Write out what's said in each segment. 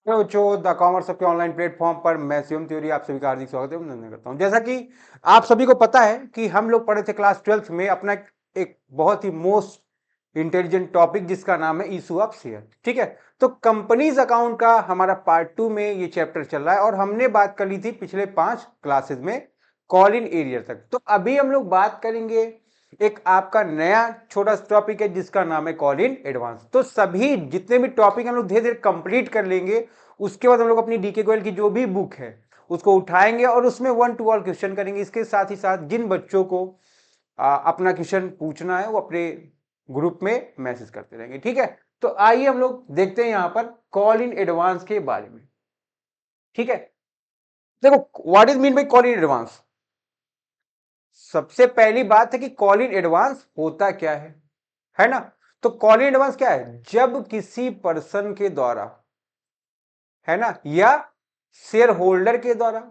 Hello बच्चों, the commerce के online platform पर मैं शिवम तिवारी आप सभी का हार्दिक स्वागत है, अभिनंदन करता हूं। जैसा कि आप सभी को पता है कि हम लोग पढ़े थे क्लास 12th में अपना एक बहुत ही मोस्ट इंटेलिजेंट टॉपिक जिसका नाम है इशू ऑफ शेयर। ठीक है, तो कंपनीज अकाउंट का हमारा पार्ट 2 में ये चैप्टर चल रहा है और हमने बात कर ली थी पिछले 5 क्लासेस में कॉल इन एरियर तक। तो अभी हम लोग बात करेंगे एक आपका नया छोटा सा टॉपिक है जिसका नाम है कॉल इन एडवांस। तो सभी जितने भी टॉपिक हम लोग धीरे धीरे कंप्लीट कर लेंगे, उसके बाद हम लोग अपनी डीके गोयल की जो भी बुक है उसको उठाएंगे और उसमें 1 to all क्वेश्चन करेंगे। इसके साथ ही साथ जिन बच्चों को अपना क्वेश्चन पूछना है वो अपने ग्रुप में मैसेज करते रहेंगे। ठीक है, तो आइए हम लोग देखते हैं यहां पर कॉल इन एडवांस के बारे में। ठीक है, देखो what is mean by call in advance. सबसे पहली बात है कि कॉल इन एडवांस होता क्या है ना। तो कॉल इन एडवांस क्या है? जब किसी पर्सन के द्वारा, है ना, या शेयर होल्डर के द्वारा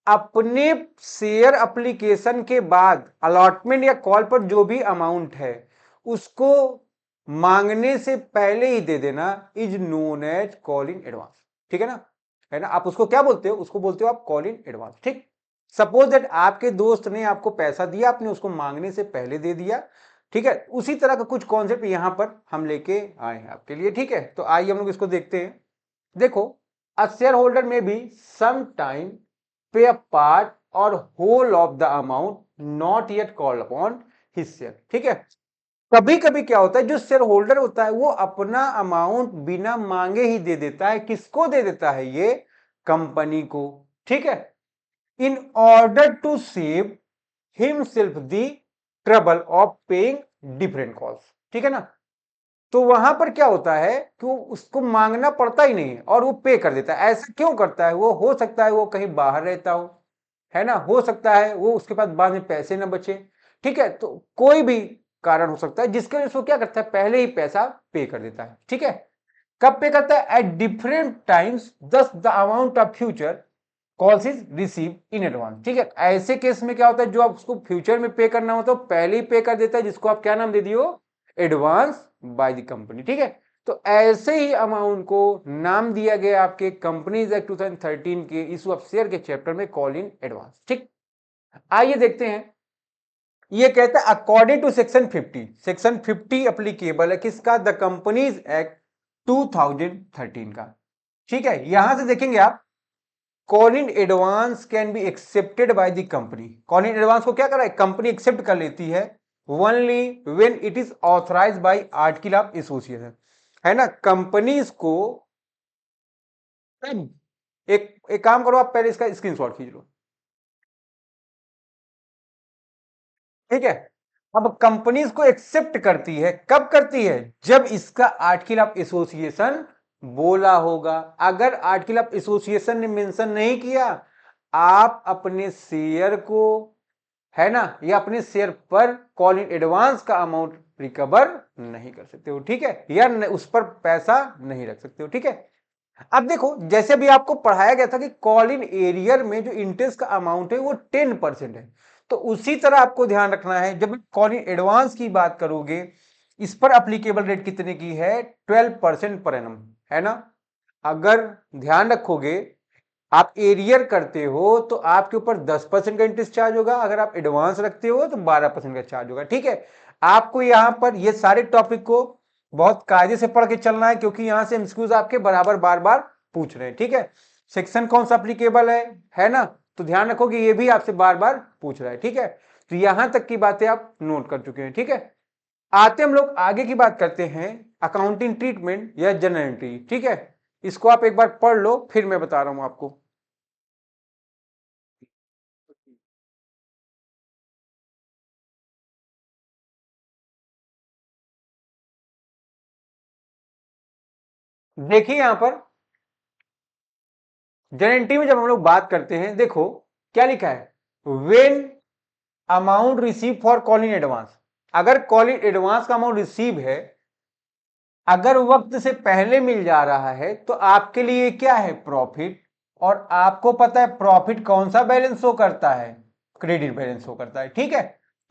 अपने शेयर एप्लीकेशन के बाद अलॉटमेंट या कॉल पर जो भी अमाउंट है उसको मांगने से पहले ही दे देना is known as call in advance. ठीक है ना, आप उसको क्या बोलते हो? उसको बोलते हो आप कॉल इन एडवांस। ठीक, सपोज दैट आपके दोस्त ने आपको पैसा दिया, आपने उसको मांगने से पहले दे दिया। ठीक है, उसी तरह का कुछ कॉन्सेप्ट यहां पर हम लेके आए हैं आपके लिए। ठीक है, तो आइए हम लोग इसको देखते हैं। देखो, a shareholder may be sometime pay a part or whole of the amount not yet called upon his share। ठीक है, कभी कभी क्या होता है, जो शेयर होल्डर होता है वो अपना अमाउंट बिना मांगे ही दे देता है। किसको दे देता है? ये कंपनी को। ठीक है, in order to save himself the trouble of paying different cost. ठीक है ना, तो वहां पर क्या होता है कि वो उसको मांगना पड़ता ही नहीं है और वो पे कर देता है। ऐसा क्यों करता है? वो हो सकता है वो कहीं बाहर रहता हो, है ना, हो सकता है वो उसके पास बाद में पैसे ना बचे। ठीक है, तो कोई भी कारण हो सकता है जिसके वजह से वो क्या करता है, पहले ही पैसा पे कर देता है। ठीक है, कब पे करता है? एट डिफरेंट टाइम्स, दस the amount of future calls is receive in advance. ठीक है, ऐसे केस में क्या होता है, जो आप उसको फ्यूचर में पे करना होता है पहले ही पे कर देता है, जिसको आप क्या नाम दे दियो? Advance by the company. ठीक है, तो ऐसे ही अमाउंट को नाम दिया गया आपके कंपनीज एक्ट 2013 के इशू ऑफ शेयर के चैप्टर में कॉल इन एडवांस। ठीक, आइए देखते हैं। ये कहता है according to section 50, section 50 applicable है किसका? द कंपनीज एक्ट 2013 का। ठीक है, यहां से देखेंगे आप, call in advance can be accepted by the company. Call in advance को क्या कर रहा है? कंपनी एक्सेप्ट कर लेती है only when it is authorise by article of association. है ना, कंपनीज को एक काम करो, आप पहले इसका स्क्रीनशॉट खींच लो। ठीक है, अब कंपनीज को एक्सेप्ट करती है, कब करती है? जब इसका आर्टिकल ऑफ एसोसिएशन बोला होगा। अगर आर्टिकल ऑफ एसोसिएशन ने मेंशन नहीं किया, आप अपने शेयर को, है ना, या अपने शेयर पर कॉल इन एडवांस का अमाउंट रिकवर नहीं कर सकते हो। ठीक है, या उस पर पैसा नहीं रख सकते हो। ठीक है, अब देखो, जैसे भी आपको पढ़ाया गया था कि कॉल इन एरियर में जो इंटरेस्ट का अमाउंट है वो 10% है, तो उसी तरह आपको ध्यान रखना है जब कॉल इन एडवांस की बात करोगे, इस पर अप्लीकेबल रेट कितने की है? 12% पर एनम। है ना, अगर ध्यान रखोगे, आप एरियर करते हो तो आपके ऊपर 10% का इंटरेस्ट चार्ज होगा, अगर आप एडवांस रखते हो तो 12% का चार्ज होगा। ठीक है, आपको यहां पर ये सारे टॉपिक को बहुत कायदे से पढ़ के चलना है, क्योंकि यहां से एमसीक्यूज आपके बराबर बार बार पूछ रहे हैं। ठीक है, सेक्शन कौन सा अप्लीकेबल है ना, तो ध्यान रखो कि ये भी आपसे बार बार पूछ रहा है। ठीक है, तो यहां तक की बातें आप नोट कर चुके हैं। ठीक है, आते हम लोग आगे की बात करते हैं, अकाउंटिंग ट्रीटमेंट या जनरल एंट्री। ठीक है, इसको आप एक बार पढ़ लो, फिर मैं बता रहा हूं आपको। देखिए यहां पर जनरल में जब हम लोग बात करते हैं, देखो क्या लिखा है, when amount receive for call in advance. अगर कॉल इन एडवांस का अमाउंट रिसीव है, अगर वक्त से पहले मिल जा रहा है, तो आपके लिए क्या है? प्रॉफिट। और आपको पता है प्रॉफिट कौन सा बैलेंस शो करता है? क्रेडिट बैलेंस शो करता है। ठीक है,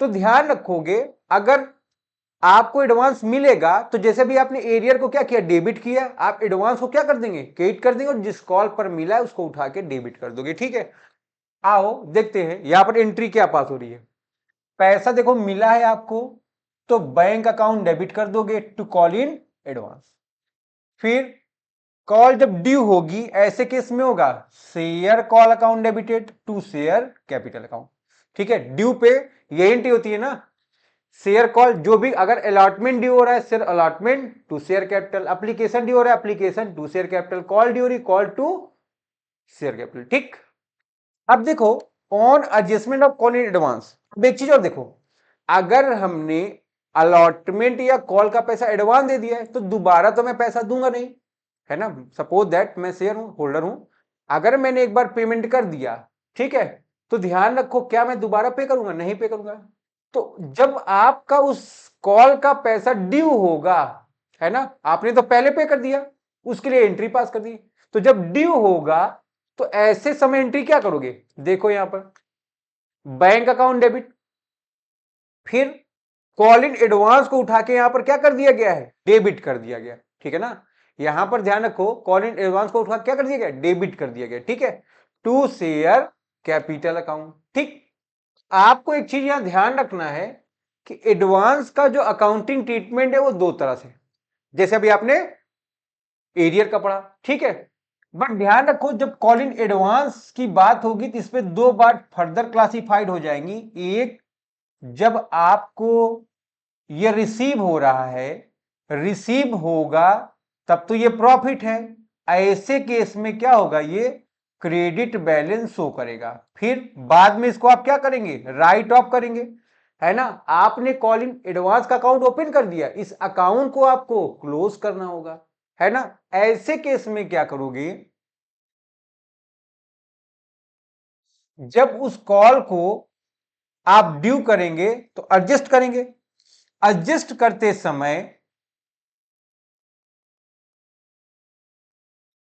तो ध्यान रखोगे, अगर आपको एडवांस मिलेगा तो जैसे भी आपने एरियर को क्या किया, डेबिट किया, आप एडवांस को क्या कर देंगे, क्रेडिट कर देंगे, और जिस कॉल पर मिला है उसको उठा के डेबिट कर दोगे। ठीक है, आओ देखते हैं यहां पर एंट्री क्या पास हो रही है। पैसा देखो मिला है आपको, तो बैंक अकाउंट डेबिट कर दोगे टू कॉल इन एडवांस। फिर कॉल जब ड्यू होगी ऐसे केस में होगा share call account debited to share capital account. ठीक है, ड्यू पे ये एंट्री होती है ना, शेयर कॉल जो भी, अगर अलॉटमेंट ड्यू हो रहा है share allotment to share capital, application due हो रहा है application to share capital, call due हो रही कॉल टू शेयर कैपिटल। ठीक, अब देखो on adjustment of call in advance, अब एक चीज और देखो, अगर हमने अलॉटमेंट या कॉल का पैसा एडवांस दे दिया है तो दोबारा तो मैं पैसा दूंगा नहीं, है ना। सपोज दैट मैं शेयर हूं, होल्डर हूं, अगर मैंने एक बार पेमेंट कर दिया, ठीक है, तो ध्यान रखो क्या मैं दोबारा पे करूंगा, नहीं पे करूंगा। तो जब आपका उस कॉल का पैसा ड्यू होगा, है ना, आपने तो पहले पे कर दिया, उसके लिए एंट्री पास कर दी, तो जब ड्यू होगा तो ऐसे समय एंट्री क्या करोगे, देखो यहां पर बैंक अकाउंट डेबिट, फिर कॉल इन एडवांस को उठा के यहां पर क्या कर दिया गया है, डेबिट कर दिया गया। ठीक है ना, यहां पर ध्यान रखो कॉल इन एडवांस को उठा क्या कर दिया गया, डेबिट कर दिया गया। ठीक है, टू शेयर कैपिटल अकाउंट। ठीक, आपको एक चीज यहां ध्यान रखना है कि एडवांस का जो अकाउंटिंग ट्रीटमेंट है वो दो तरह से, जैसे अभी आपने एरियर का पढ़ा, ठीक है, बट ध्यान रखो जब कॉल इन एडवांस की बात होगी तो इसमें दो बात फर्दर क्लासिफाइड हो जाएंगी। एक, जब आपको ये रिसीव हो रहा है, रिसीव होगा तब तो ये प्रॉफिट है, ऐसे केस में क्या होगा, ये क्रेडिट बैलेंस शो करेगा, फिर बाद में इसको आप क्या करेंगे, राइट ऑफ करेंगे, है ना। आपने कॉल इन एडवांस का अकाउंट ओपन कर दिया, इस अकाउंट को आपको क्लोज करना होगा, है ना। ऐसे केस में क्या करोगे, जब उस कॉल को आप ड्यू करेंगे तो एडजस्ट करेंगे, एडजस्ट करते समय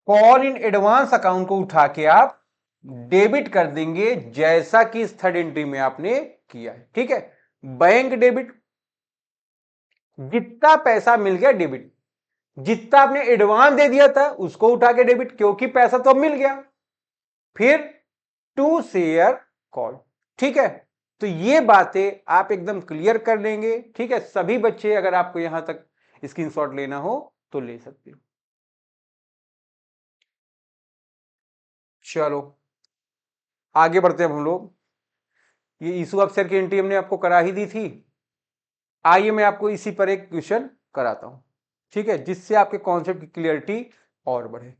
कॉल इन एडवांस अकाउंट को उठा के आप डेबिट कर देंगे, जैसा कि इस थर्ड एंट्री में आपने किया है। ठीक है, बैंक डेबिट, जितना पैसा मिल गया डेबिट, जितना आपने एडवांस दे दिया था उसको उठा के डेबिट, क्योंकि पैसा तो अब मिल गया। फिर टू शेयर कॉल। ठीक है, तो ये बातें आप एकदम क्लियर कर लेंगे। ठीक है, सभी बच्चे अगर आपको यहां तक स्क्रीनशॉट लेना हो तो ले सकते हो। चलो आगे बढ़ते हैं हम लोग, ये इशू अक्सर की एंट्री हमने आपको करा ही दी थी, आइए मैं आपको इसी पर एक क्वेश्चन कराता हूं, ठीक है, जिससे आपके कॉन्सेप्ट की क्लियरिटी और बढ़े।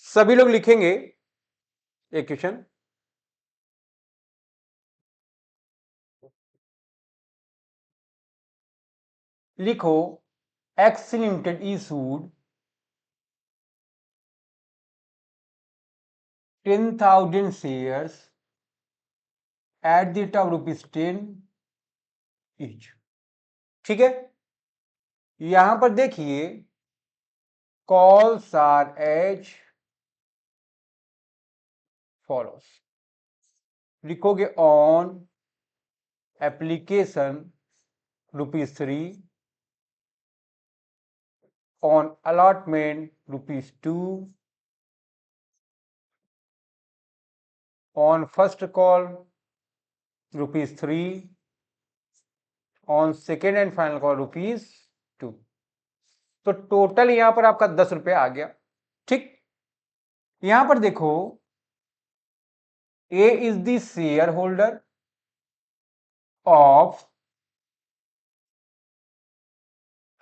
सभी लोग लिखेंगे एक क्वेश्चन, लिखो x limited issued 10,000 shares at the rate of ₹10 each. ठीक है, यहां पर देखिए कॉल्स आर एज फॉलोस, लिखोगे on application ₹3, on allotment ₹2, on first call ₹3, on second and final call ₹2। तो टोटल यहां पर आपका ₹10 आ गया। ठीक, यहां पर देखो A is the shareholder of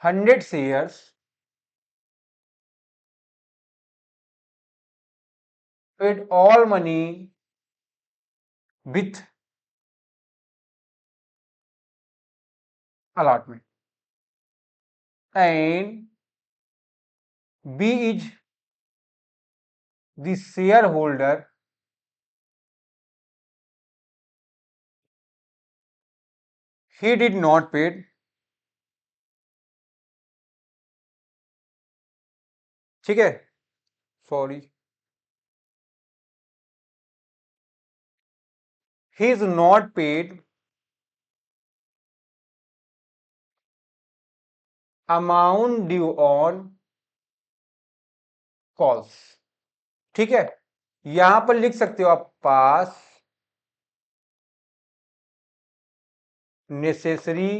100 shares, paid all money with allotment, and B is the shareholder he did not paid, ठीक है, sorry, he is not paid amount due on calls. ठीक है, यहां पर लिख सकते हो आप पास नेसेसरी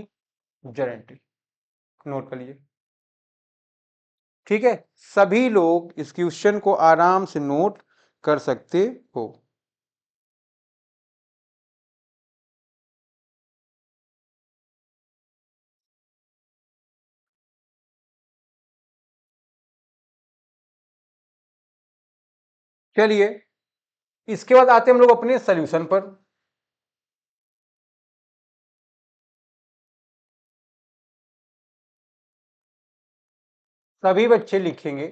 गारंटी, नोट कर लीजिए। ठीक है, सभी लोग इस क्वेश्चन को आराम से नोट कर सकते हो। चलिए, इसके बाद आते हैं हम लोग अपने सॉल्यूशन पर। सभी बच्चे लिखेंगे।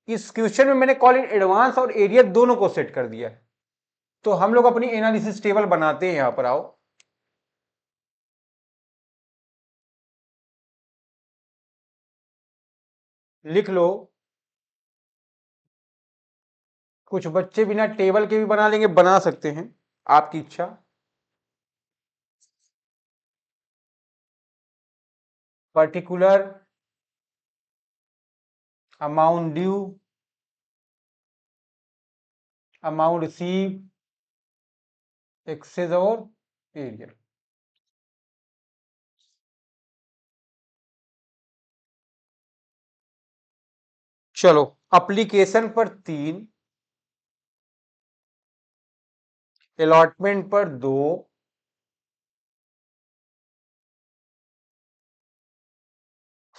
इस क्वेश्चन में मैंने कॉल इन एडवांस और एरिया दोनों को सेट कर दिया है। तो हम लोग अपनी एनालिसिस टेबल बनाते हैं। यहां पर आओ, लिख लो। कुछ बच्चे बिना टेबल के भी बना लेंगे, बना सकते हैं, आपकी इच्छा। Particular amount due, amount receive, excess और एरिया। चलो, एप्लीकेशन पर 3, अलॉटमेंट पर 2,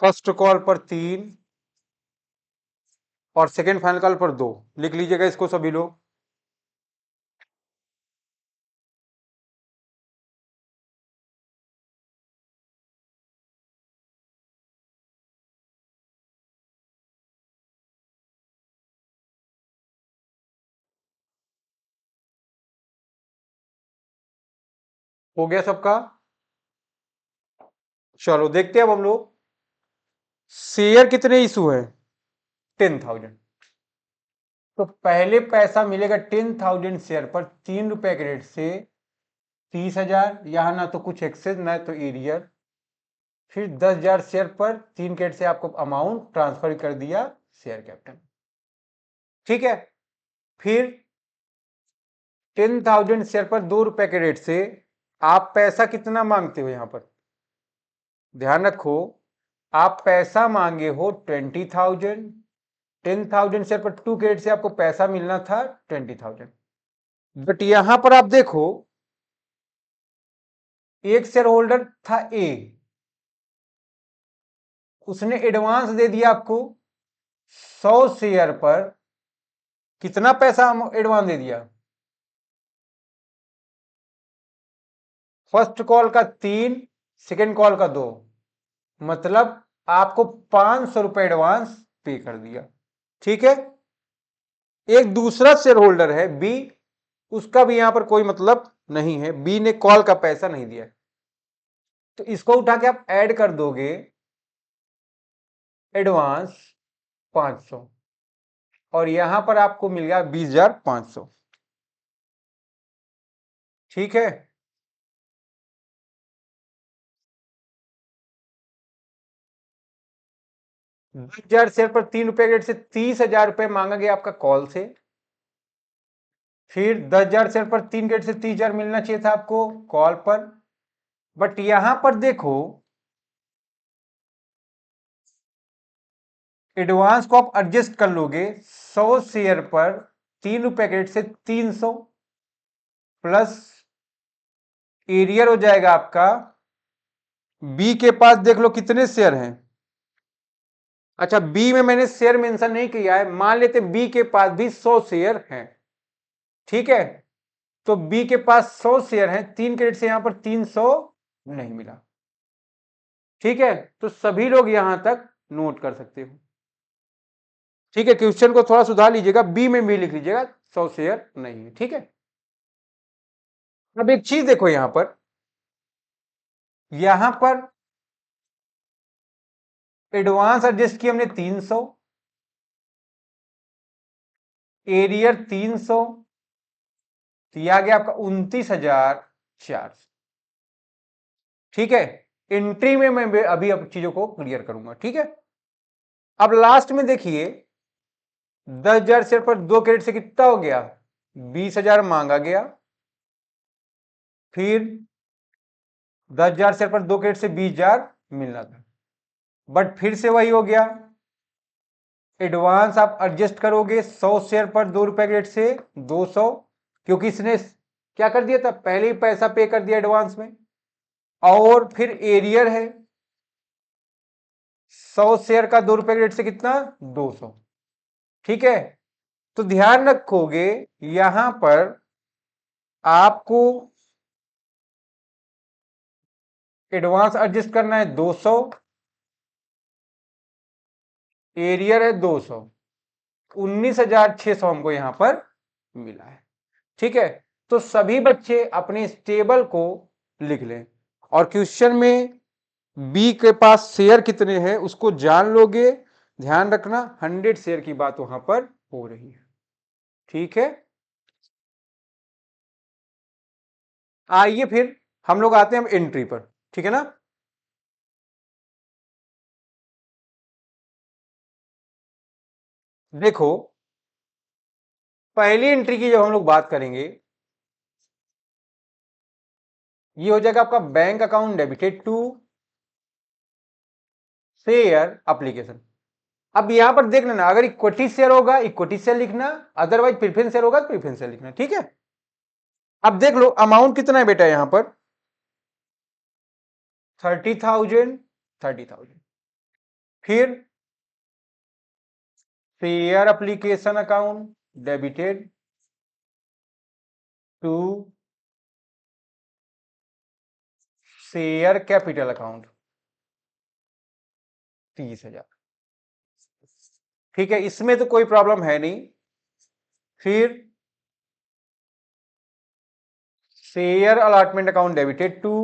फर्स्ट कॉल पर 3 और सेकेंड फाइनल कॉल पर 2। लिख लीजिएगा इसको सभी लोग। हो गया सबका? चलो देखते हैं अब हम लोग शेयर कितने इशू है। 10,000। तो पहले पैसा मिलेगा 10,000 शेयर पर 3 रुपए के रेट से 30,000। यहां ना तो कुछ एक्सेस ना तो एरियर। फिर 10,000 शेयर पर 3 के रेट से आपको अमाउंट ट्रांसफर कर दिया शेयर कैपिटल। ठीक है, फिर 10,000 शेयर पर 2 रुपए के रेट से आप पैसा कितना मांगते हो? यहां पर ध्यान रखो, आप पैसा मांगे हो 20,000। 10,000 शेयर पर 2 के रेट से आपको पैसा मिलना था 20,000। बट यहां पर आप देखो, एक शेयर होल्डर था ए, उसने एडवांस दे दिया आपको 100 शेयर पर। कितना पैसा एडवांस दे दिया? फर्स्ट कॉल का 3, सेकेंड कॉल का 2, मतलब आपको 500 रुपए एडवांस पे कर दिया। ठीक है, एक दूसरा शेयर होल्डर है बी, उसका भी यहां पर कोई मतलब नहीं है, बी ने कॉल का पैसा नहीं दिया। तो इसको उठा के आप ऐड कर दोगे, एडवांस 500 और यहां पर आपको मिल गया 20,500। ठीक है, 10,000 शेयर पर 3 रुपए के रेट से 30,000 रुपए मांगा गया आपका कॉल से। फिर 10,000 शेयर पर 3 के रेट से 30,000 मिलना चाहिए था आपको कॉल पर। बट यहां पर देखो, एडवांस को आप एडजस्ट कर लोगे। 100 शेयर पर 3 रुपए के रेट से 300 प्लस एरियर हो जाएगा आपका। बी के पास देख लो कितने शेयर हैं। अच्छा, बी में मैंने शेयर मेंशन नहीं किया है, मान लेते बी के पास भी 100 शेयर हैं। ठीक है, तो बी के पास 100 शेयर हैं, 3 के रेट से यहां पर 300 नहीं मिला। ठीक है, तो सभी लोग यहां तक नोट कर सकते हो। ठीक है, क्वेश्चन को थोड़ा सुधार लीजिएगा, बी में भी लिख लीजिएगा 100 शेयर नहीं है। ठीक है, अब एक चीज देखो, यहां पर एडवांस एडजस्ट किया हमने 300, एरियर 300, तो यह आ गया आपका 29,400। ठीक है, एंट्री में मैं अभी अब चीजों को क्लियर करूंगा, ठीक है। अब लास्ट में देखिए 10,000 शेयर पर 2 क्रेडिट से कितना हो गया, 20,000 मांगा गया। फिर 10,000 शेयर पर 2 क्रेडिट से 20,000 मिलना था, बट फिर से वही हो गया। एडवांस आप एडजस्ट करोगे 100 शेयर पर 2 रुपए क्रेडिट से 200, क्योंकि इसने क्या कर दिया था, पहले ही पैसा पे कर दिया एडवांस में। और फिर एरियर है 100 शेयर का 2 रुपए क्रेडिट से कितना, 200, ठीक है। तो ध्यान रखोगे यहां पर आपको एडवांस एडजस्ट करना है 200, एरियर है 200, 19,600 हमको यहां पर मिला है, ठीक है। तो सभी बच्चे अपने इस टेबल को लिख लें और क्वेश्चन में बी के पास शेयर कितने हैं उसको जान लोगे। ध्यान रखना 100 शेयर की बात वहां पर हो रही है, ठीक है। आइए फिर हम लोग आते हैं एंट्री पर, ठीक है ना। देखो पहली एंट्री की जब हम लोग बात करेंगे, ये हो जाएगा आपका bank account debited to share application. अब यहां पर देख लेना, अगर इक्विटी शेयर होगा इक्विटी शेयर लिखना, अदरवाइज प्रेफरेंस शेयर होगा तो प्रेफरेंस शेयर लिखना, ठीक है। अब देख लो अमाउंट कितना है बेटा, यहां पर 30,000, 30,000। फिर share application account debited to share capital account 30,000, ठीक है, इसमें तो कोई प्रॉब्लम है नहीं। फिर share allotment account debited to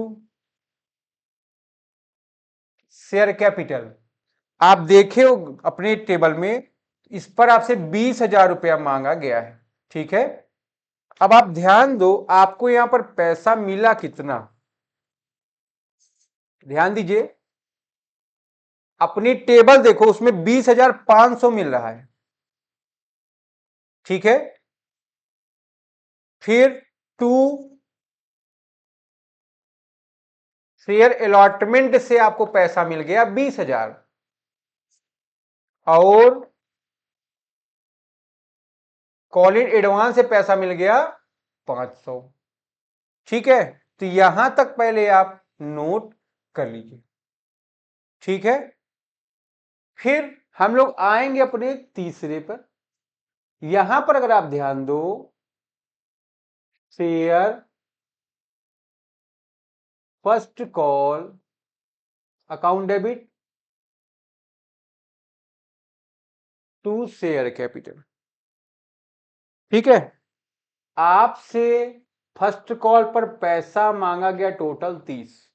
share capital, आप देखे हो अपने टेबल में इस पर आपसे 20,000 रुपया मांगा गया है, ठीक है। अब आप ध्यान दो आपको यहां पर पैसा मिला कितना, ध्यान दीजिए अपनी टेबल देखो उसमें 20,500 मिल रहा है, ठीक है। फिर टू शेयर अलॉटमेंट से आपको पैसा मिल गया 20,000 और कॉल इन एडवांस से पैसा मिल गया 500, ठीक है। तो यहां तक पहले आप नोट कर लीजिए, ठीक है। फिर हम लोग आएंगे अपने तीसरे पर, यहां पर अगर आप ध्यान दो share first call account debit to share capital, ठीक है। आपसे फर्स्ट कॉल पर पैसा मांगा गया टोटल 30,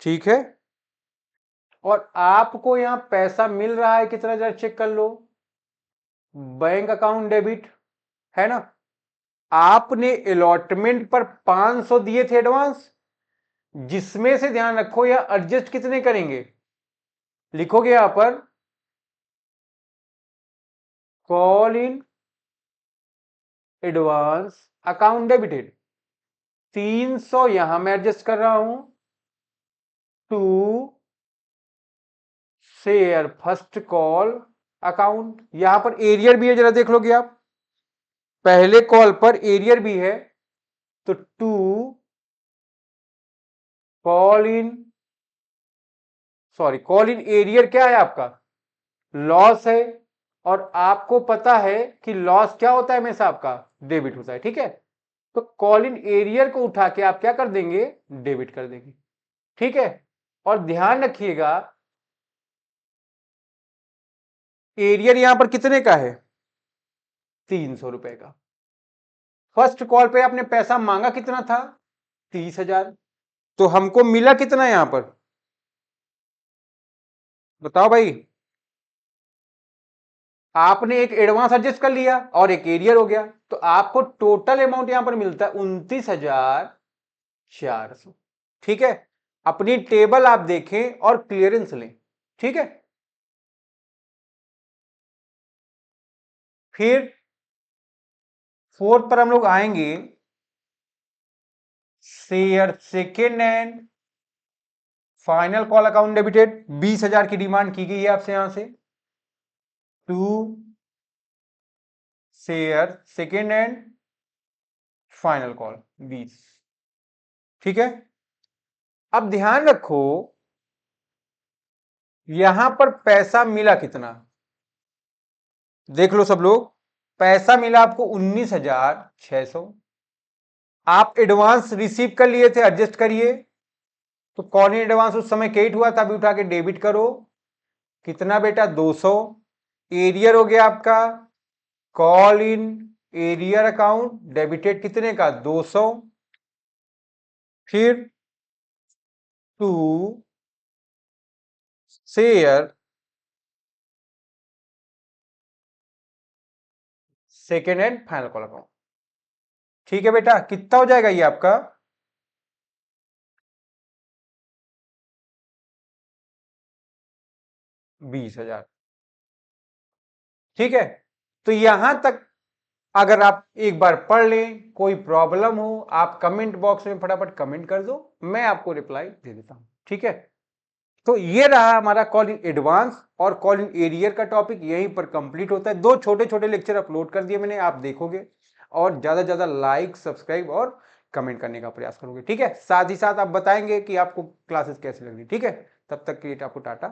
ठीक है। और आपको यहां पैसा मिल रहा है कितना, जरा चेक कर लो, बैंक अकाउंट डेबिट है ना। आपने अलॉटमेंट पर 500 दिए थे एडवांस, जिसमें से ध्यान रखो या एडजस्ट कितने करेंगे, लिखोगे यहां पर call in advance account debited 300 यहां मैं एडजस्ट कर रहा हूं to share first call account, यहां पर एरियर भी है, जरा देख लोगे आप पहले कॉल पर एरियर भी है, तो to call in call in arrear क्या है आपका, लॉस है। और आपको पता है कि लॉस क्या होता है हमेशा आपका, डेबिट होता है, ठीक है। तो कॉल इन एरियर को उठा के आप क्या कर देंगे, डेबिट कर देंगे, ठीक है। और ध्यान रखिएगा एरियर यहां पर कितने का है, 300 रुपए का। फर्स्ट कॉल पे आपने पैसा मांगा कितना था, 30,000, तो हमको मिला कितना यहां पर, बताओ भाई। आपने एक एडवांस एडजस्ट कर लिया और एक एरियर हो गया, तो आपको टोटल अमाउंट यहां पर मिलता है 29,400, ठीक है। अपनी टेबल आप देखें और क्लियरेंस लें, ठीक है। फिर फोर्थ पर हम लोग आएंगे, share second and final call account debited, 20,000 की डिमांड की गई है आपसे यहां से, to share second and final call 20, ठीक है। अब ध्यान रखो यहां पर पैसा मिला कितना, देख लो सब लोग, पैसा मिला आपको 19,600। आप एडवांस रिसीव कर लिए थे, एडजस्ट करिए, तो कॉल इन एडवांस उस समय क्रेडिट हुआ था, अभी उठा के डेबिट करो, कितना बेटा 200। एरियर हो गया आपका call in arrear account debited कितने का 200। फिर to share second and final call account, ठीक है बेटा। कितना हो जाएगा ये आपका 20,000, ठीक है। तो यहां तक अगर आप एक बार पढ़ लें, कोई प्रॉब्लम हो आप कमेंट बॉक्स में फटाफट कमेंट कर दो, मैं आपको रिप्लाई दे देता हूं, ठीक है। तो ये रहा हमारा कॉल इन एडवांस और कॉल इन एरियर का टॉपिक, यहीं पर कंप्लीट होता है। 2 छोटे छोटे लेक्चर अपलोड कर दिए मैंने, आप देखोगे और ज्यादा ज्यादा लाइक सब्सक्राइब और कमेंट करने का प्रयास करोगे, ठीक है। साथ ही साथ आप बताएंगे कि आपको क्लासेस कैसी लग रही, ठीक है। तब तक के लिए आपको टाटा।